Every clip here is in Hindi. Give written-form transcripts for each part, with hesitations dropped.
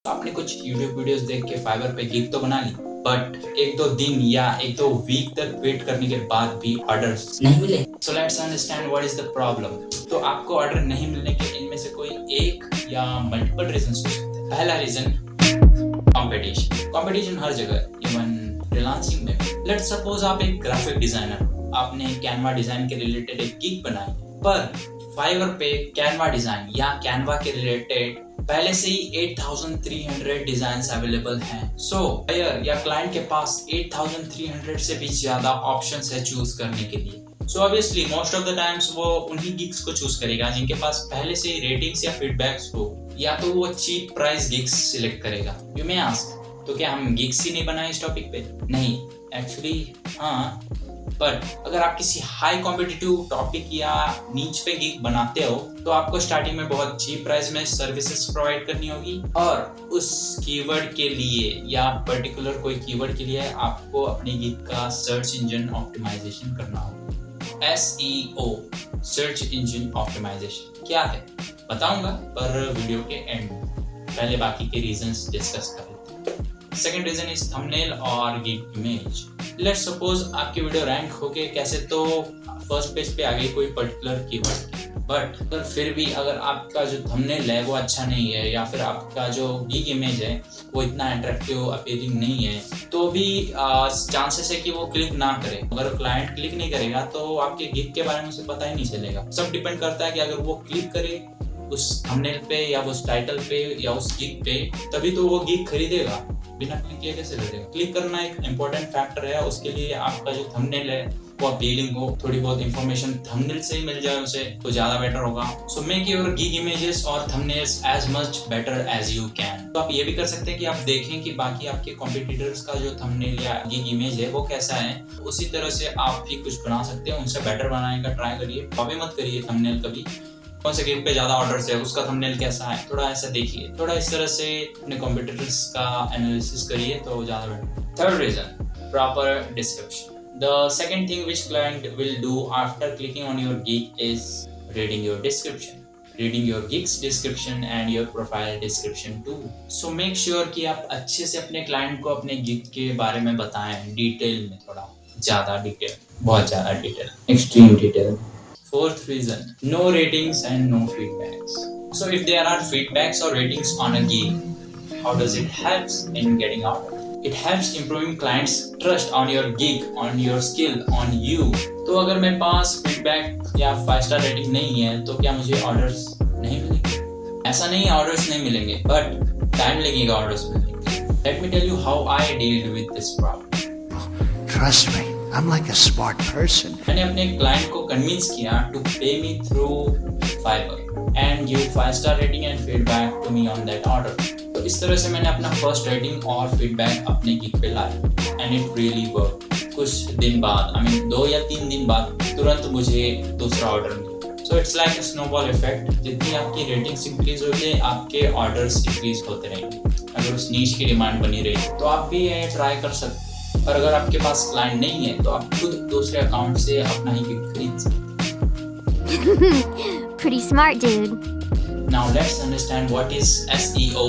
आपने कुछ यूट्यूब वीडियोस देख के फाइवर पे गिग तो बना ली, बट एक दो दिन या एक दो वीक तक वेट करने के बाद भी ऑर्डर्स नहीं मिले। So let's understand what is the problem. तो आपको ऑर्डर नहीं मिलने के इनमें से कोई एक या मल्टीपल रीजन हो सकते हैं। पहला रीजन कंपटीशन। कंपटीशन हर जगह, इवन फ्रीलांसिंग में। लेट्स सपोज आप एक ग्राफिक डिजाइनर हो, आपने कैनवा डिजाइन के रिलेटेड एक गिग बनाई, पर फाइवर पे कैनवा डिजाइन या कैनवा के रिलेटेड पहले से ही 8300 डिजाइन्स अवेलेबल हैं। सो बायर या क्लाइंट के पास 8300 से भी ज्यादा ऑप्शंस है चूज करने के लिए। So obviously most of the times वो उन्हीं गिग्स को चूज करेगा जिनके पास पहले से ही रेटिंग्स या फीडबैक्स हो, या तो वो चीप प्राइस गिग्स सिलेक्ट करेगा। यू मे आस्क, तो क्या हम गिग्स ही नहीं बनाए इस टॉपिक पे? नहीं, एक्चुअली हाँ, पर अगर आप किसी हाई कॉम्पिटिटिव टॉपिक या नीच पे गिग बनाते हो तो आपको स्टार्टिंग में बहुत चीप प्राइस में सर्विसेज प्रोवाइड करनी होगी, और उस कीवर्ड के लिए या पर्टिकुलर कोई कीवर्ड के लिए आपको अपनी गिग का सर्च इंजन ऑप्टिमाइजेशन करना होगा। SEO, सर्च इंजन ऑप्टिमाइजेशन क्या है बताऊंगा, पर वीडियो के एंड में। पहले बाकी के रीजंस डिस्कस कर लेते हैं। सेकंड रीजन इज थंबनेल और गिग इमेज। लेट्स सपोज आपकी वीडियो रैंक होके कैसे तो फर्स्ट पेज पे आ गई कोई पर्टिकुलर कीवर्ड, बट अगर फिर भी अगर आपका जो थंबनेल है वो अच्छा नहीं है, या फिर आपका जो गिग इमेज है वो इतना अट्रैक्टिव अपीलिंग नहीं है, तो भी चांसेस है कि वो क्लिक ना करे। अगर क्लाइंट क्लिक नहीं करेगा तो आपके गिग के बारे में उसे पता ही नहीं चलेगा। सब डिपेंड करता है कि अगर वो क्लिक करे उस थंबनेल पे या उस टाइटल पे या उस गिग पे, तभी तो वो गिग खरीदेगा। बिना क्लिक किए कैसे करेगा? क्लिक करना एक इम्पोर्टेंट फैक्टर है। उसके लिए आपका जो थंबनेल है वो अपीलिंग हो, थोड़ी बहुत इंफॉर्मेशन थंबनेल से ही मिल जाए उसे, तो ज्यादा बेटर होगा। So make your gig images और thumbnails as much better as you can. तो आप ये भी कर सकते हैं कि आप देखें कि बाकी आपके कॉम्पिटिटर्स का जो थंबनेल या गिग इमेज है वो कैसा है, उसी तरह से आप भी कुछ बना सकते हैं। उनसे बेटर बनाने का ट्राई करिए, कॉपी मत करिए थंबनेल कभी। कौन से गिग पे ज्यादा ऑर्डर्स है, उसका थंबनेल कैसा है, थोड़ा ऐसा देखिए, थोड़ा इस तरह से अपने कॉम्पिटिटर्स का एनालिसिस करिए तो ज्यादा better. Third reason, proper description. The second thing which client will do after clicking on your gig is reading your description, reading your gig's description and your profile description too. So make sure कि आप अच्छे से अपने client को अपने gig के बारे में बताएं, डिटेल में, थोड़ा ज़्यादा डिटेल, बहुत ज़्यादा detail, extreme detail. Fourth reason, no ratings and no feedbacks. So if there are feedbacks or ratings on a gig, how does it helps in getting out? It helps improving clients' trust on your gig, on your skill, on you. तो अगर मेरे पास फीडबैक या 5 स्टार रेटिंग नहीं है तो क्या मुझे ऑर्डर्स नहीं मिलेंगे? ऐसा नहीं है ऑर्डर्स नहीं मिलेंगे, बट टाइम लगेगा ऑर्डर्स मिलने के लिए। Let me tell you how I dealt with this problem. Trust me, I'm like a smart person. मैंने अपने क्लाइंट को कन्विंस किया to pay me through Fiverr and give 5 star rating and feedback to me on that order. तो इस तरह से मैंने अपना फर्स्ट रेटिंग और फीडबैक अपने गिग पे लाया, एंड इट रियली वर्क। कुछ दिन बाद, I mean 2 या 3 दिन बाद, तुरंत मुझे दूसरा ऑर्डर मिला। So it's like snowball effect. जितनी आपकी रेटिंग्स इंक्रीज होगी आपके ऑर्डर्स इंक्रीज होते रहेंगे। अगर उस नीश की डिमांड बनी रही तो आप भी ये ट्राई कर सकते हैं। पर अगर आपके पास क्लाइंट नहीं है तो आप खुद दूसरे अकाउंट से अपना ही गिग खरीद सकते हैं। Pretty smart, dude. Now let's understand what is SEO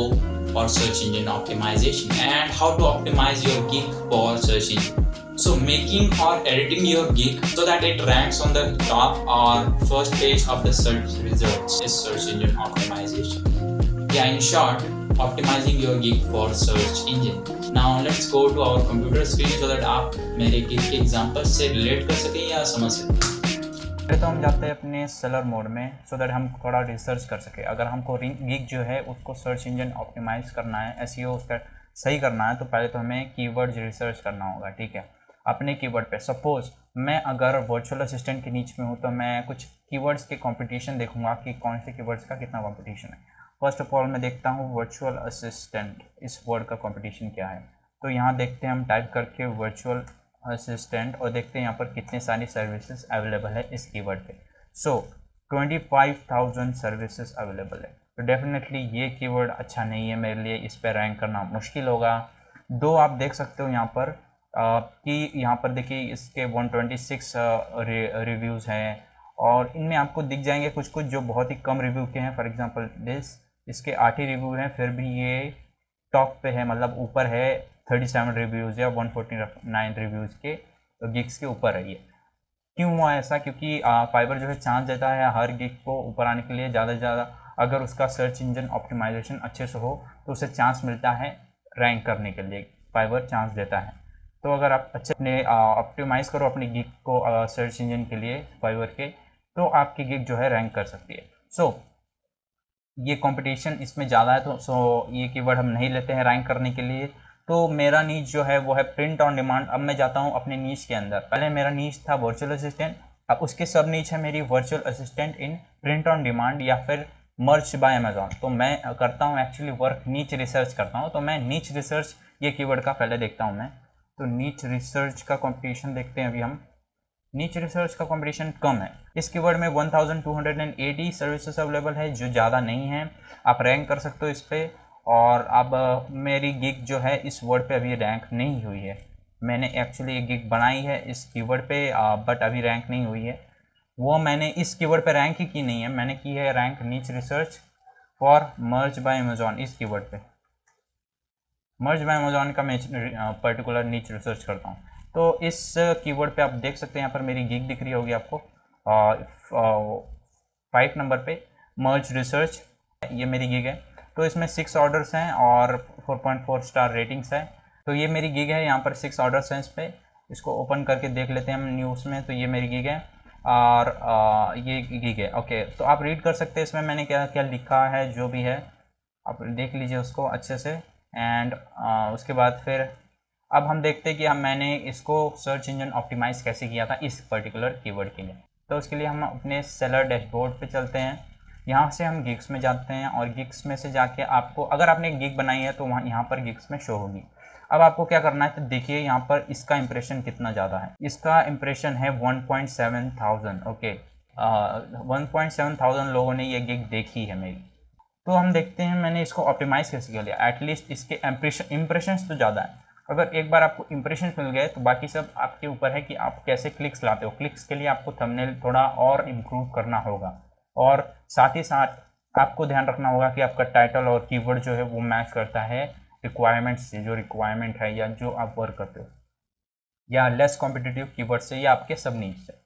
or search engine optimization and how to optimize your gig for search engine. So making or editing your gig so that it ranks on the top or first page of the search results is search engine optimization. Yeah, in short, optimizing your gig for search engine. Now let's go to our computer screen so that आप मेरे gig के example से relate कर सकें या समझ सकें। पहले तो हम जाते हैं अपने सेलर मोड में सो दैट हम थोड़ा रिसर्च कर सके। अगर हमको गिग जो है उसको सर्च इंजन ऑप्टिमाइज करना है, एसईओ उसका सही करना है, तो पहले तो हमें कीवर्ड रिसर्च करना होगा। ठीक है, अपने कीवर्ड पे सपोज मैं अगर वर्चुअल असिस्टेंट के नीच में हूँ तो मैं कुछ कीवर्ड्स के कंपटीशन देखूंगा कि कौन से कीवर्ड्स का कितना कंपटीशन है। फर्स्ट ऑफ ऑल मैं देखता हूँ वर्चुअल असिस्टेंट, इस वर्ड का कंपटीशन क्या है। तो यहाँ देखते हैं हम टाइप करके वर्चुअल असिस्टेंट और देखते हैं यहाँ पर कितने सारी सर्विसेज अवेलेबल है इस कीवर्ड पे। सो 25,000 सर्विसेज अवेलेबल है। तो डेफिनेटली ये कीवर्ड अच्छा नहीं है मेरे लिए, इस पर रैंक करना मुश्किल होगा। दो आप देख सकते हो यहाँ पर कि यहाँ पर देखिए इसके 126 रिव्यूज़ हैं और इनमें आपको दिख जाएंगे कुछ कुछ जो बहुत ही कम रिव्यू के हैं। फॉर एग्जांपल इसके 8 ही रिव्यू हैं, फिर भी ये टॉप पे है, मतलब ऊपर है 37 रिव्यूज़ या 149 रिव्यूज़ के गिग्स के ऊपर है ये। क्यों हुआ ऐसा? क्योंकि फाइवर जो है चांस देता है हर गिग को ऊपर आने के लिए ज़्यादा से ज़्यादा। अगर उसका सर्च इंजन ऑप्टिमाइजेशन अच्छे से हो तो उसे चांस मिलता है रैंक करने के लिए, फाइवर चांस देता है। तो अगर आप अच्छे अपने ऑप्टिमाइज़ करो अपनी गिग को सर्च इंजन के लिए फाइवर के, तो आपकी गिग जो है रैंक कर सकती है। ये कंपटीशन इसमें ज़्यादा है, तो ये कीवर्ड हम नहीं लेते हैं रैंक करने के लिए। तो मेरा नीच जो है वो है प्रिंट ऑन डिमांड। अब मैं जाता हूँ अपने नीच के अंदर। पहले मेरा नीच था वर्चुअल असिस्टेंट, अब उसके सब नीच है मेरी virtual assistant in print on demand या फिर मर्च बाय अमेजोन। तो मैं करता हूँ एक्चुअली वर्क नीच रिसर्च करता हूँ। तो मैं नीच रिसर्च ये कीवर्ड का पहले देखता हूँ मैं। तो नीच रिसर्च का कॉम्पिटिशन देखते हैं अभी हम। नीच रिसर्च का कंपटीशन कम है। इस कीवर्ड में 1280 सर्विसेज अवेलेबल है, जो ज़्यादा नहीं है। आप रैंक कर सकते हो इस पर। और अब मेरी गिग जो है इस वर्ड पे अभी रैंक नहीं हुई है। मैंने एक्चुअली एक गिग बनाई है इस कीवर्ड पे, बट अभी रैंक नहीं हुई है। वो मैंने इस कीवर्ड पे रैंक ही की नहीं है, मैंने की है रैंक नीच research for merge by Amazon. इस कीवर्ड पे मर्ज बाय अमेजोन का मैं पर्टिकुलर नीच रिसर्च करता हूँ। तो इस कीवर्ड पे आप देख सकते हैं, यहाँ पर मेरी गिग दिख रही होगी आपको 5 नंबर पे मर्ज रिसर्च, ये मेरी गिग है। तो इसमें 6 ऑर्डर्स हैं और 4.4 स्टार रेटिंग्स है। तो ये मेरी गिग है, यहाँ पर 6 ऑर्डर्स हैं इस पर। इसको ओपन करके देख लेते हैं हम न्यूज़ में। तो ये मेरी गिग है और ये गिग है। ओके, तो आप रीड कर सकते हैं इसमें मैंने क्या क्या लिखा है, जो भी है आप देख लीजिए उसको अच्छे से। एंड उसके बाद फिर अब हम देखते हैं कि मैंने इसको सर्च इंजन ऑप्टिमाइज़ कैसे किया था इस पर्टिकुलर कीवर्ड के लिए। तो उसके लिए हम अपने सेलर डैशबोर्ड पे चलते हैं। यहाँ से हम गिग्स में जाते हैं और गिग्स में से जाके आपको, अगर आपने एक गिग बनाई है तो वहाँ यहाँ पर गिग्स में शो होगी। अब आपको क्या करना है, तो देखिए यहाँ पर इसका इंप्रेशन कितना ज़्यादा है। इसका इंप्रेशन है 1.7,000। ओके, 1.7,000 लोगों ने ये गिग देखी है मेरी। तो हम देखते हैं मैंने इसको ऑप्टिमाइज़ कैसे कर लिया। एटलीस्ट इसके इंप्रेशंस तो ज़्यादा है। अगर एक बार आपको इंप्रेशन मिल गए तो बाकी सब आपके ऊपर है कि आप कैसे क्लिक्स लाते हो। क्लिक्स के लिए आपको थंबनेल थोड़ा और इम्प्रूव करना होगा, और साथ ही साथ आपको ध्यान रखना होगा कि आपका टाइटल और कीवर्ड जो है वो मैच करता है रिक्वायरमेंट से, जो रिक्वायरमेंट है या जो आप वर्क करते हो, या लेस कॉम्पिटिटिव कीवर्ड से, या आपके सब नीड्स से।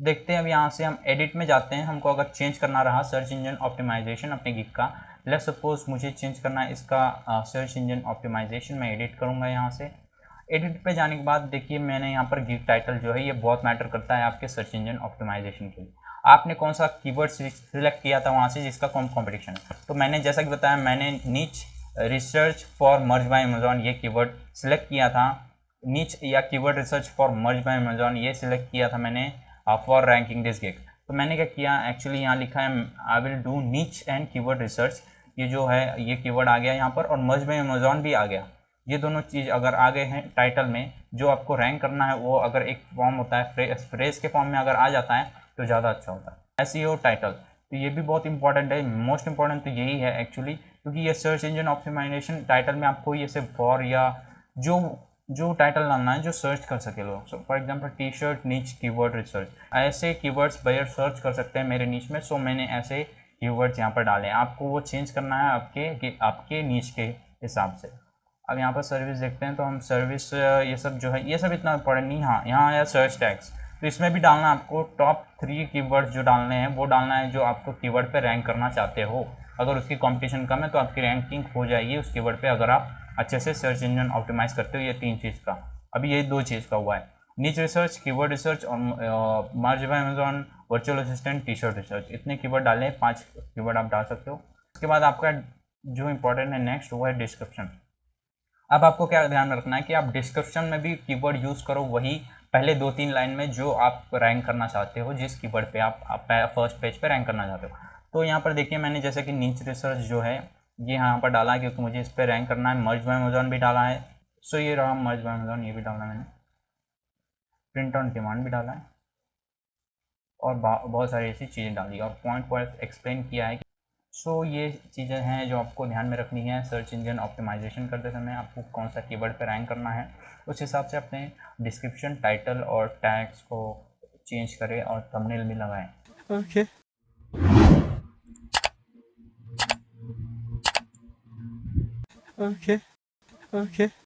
देखते हैं अब यहाँ से हम एडिट में जाते हैं। हमको अगर चेंज करना रहा सर्च इंजन ऑप्टिमाइजेशन अपने गिग का, लेट्स सपोज मुझे चेंज करना है इसका सर्च इंजन ऑप्टिमाइजेशन, मैं एडिट करूँगा यहाँ से। एडिट पे जाने के बाद देखिए मैंने यहाँ पर गिग टाइटल जो है ये बहुत मैटर करता है आपके सर्च इंजन ऑप्टिमाइजेशन के लिए। आपने कौन सा कीवर्ड सिलेक्ट किया था वहाँ से जिसका कॉम्पिटिशन है। तो मैंने जैसा कि बताया, मैंने नीच research for merge by Amazon ये कीवर्ड सिलेक्ट किया था। नीच या keyword research for merge by Amazon ये सिलेक्ट किया था मैंने फॉर रैंकिंग दिस गिग। तो मैंने क्या किया, एक्चुअली यहाँ लिखा है आई विल डू नीच एंड कीवर्ड रिसर्च। ये जो है ये कीवर्ड आ गया यहाँ पर, और मर्ज बाय अमेजोन भी आ गया। ये दोनों चीज़ अगर आ गए हैं टाइटल में, जो आपको रैंक करना है वो अगर एक फॉर्म होता है फ्रेज के फॉर्म में अगर आ जाता है तो ज़्यादा अच्छा होता है। एसईओ टाइटल, तो ये भी बहुत इंपॉर्टेंट है। मोस्ट इंपॉर्टेंट तो यही है एक्चुअली, क्योंकि ये सर्च इंजन ऑप्टिमाइजेशन टाइटल में आपको ये सिर्फ फॉर या जो टाइटल डालना है जो सर्च कर सके लोग। So for example T shirt नीच कीवर्ड रिसर्च, ऐसे कीवर्ड्स बायर सर्च कर सकते हैं मेरे नीच में। सो मैंने ऐसे कीवर्ड्स यहाँ पर डाले हैं। आपको वो चेंज करना है आपके नीच के हिसाब से। अब यहाँ पर सर्विस देखते हैं, तो हम सर्विस ये सब जो है ये सब इतना इंपॉर्टेंट नहीं। हाँ, यहाँ आया सर्च टैग्स, तो इसमें भी डालना है आपको टॉप 3 कीवर्ड्स जो डालने हैं वो डालना है जो आपको कीवर्ड पे रैंक करना चाहते हो। अगर उसकी कंपटीशन कम है तो आपकी रैंकिंग हो जाएगी उस कीवर्ड पे, अगर आप अच्छे से सर्च इंजन ऑप्टिमाइज करते हो। ये 3 चीज़ का, अभी ये 2 चीज़ का हुआ है, नीच रिसर्च, कीवर्ड रिसर्च और merch by Amazon virtual assistant T shirt research. इतने कीवर्ड डाले, 5 कीवर्ड आप डाल सकते हो। उसके बाद आपका जो इंपॉर्टेंट है नेक्स्ट वो है डिस्क्रिप्शन। अब आपको क्या ध्यान रखना है कि आप डिस्क्रिप्शन में भी कीवर्ड यूज़ करो वही पहले 2-3 लाइन में जो आप रैंक करना चाहते हो, जिस कीवर्ड पे आप फर्स्ट पेज पे रैंक करना चाहते हो। तो यहाँ पर देखिए मैंने जैसे कि नीच रिसर्च जो है ये यहाँ पर डाला है क्योंकि मुझे इस पर रैंक करना है। मर्ज बाय अमेजोन भी डाला है, सो ये रहा मर्ज बाय अमेजोन, ये भी डाला मैंने। प्रिंट ऑन डिमांड भी डाला है, और बहुत सारी ऐसी चीज़ें डाली और पॉइंट एक्सप्लेन किया है। सो ये चीज़ें हैं जो आपको ध्यान में रखनी है सर्च इंजन ऑप्टिमाइजेशन करते समय। आपको कौन सा कीवर्ड पर रैंक करना है उस हिसाब से अपने डिस्क्रिप्शन, टाइटल और टैग्स को चेंज करें और थंबनेल भी लगाएं। Okay. Okay.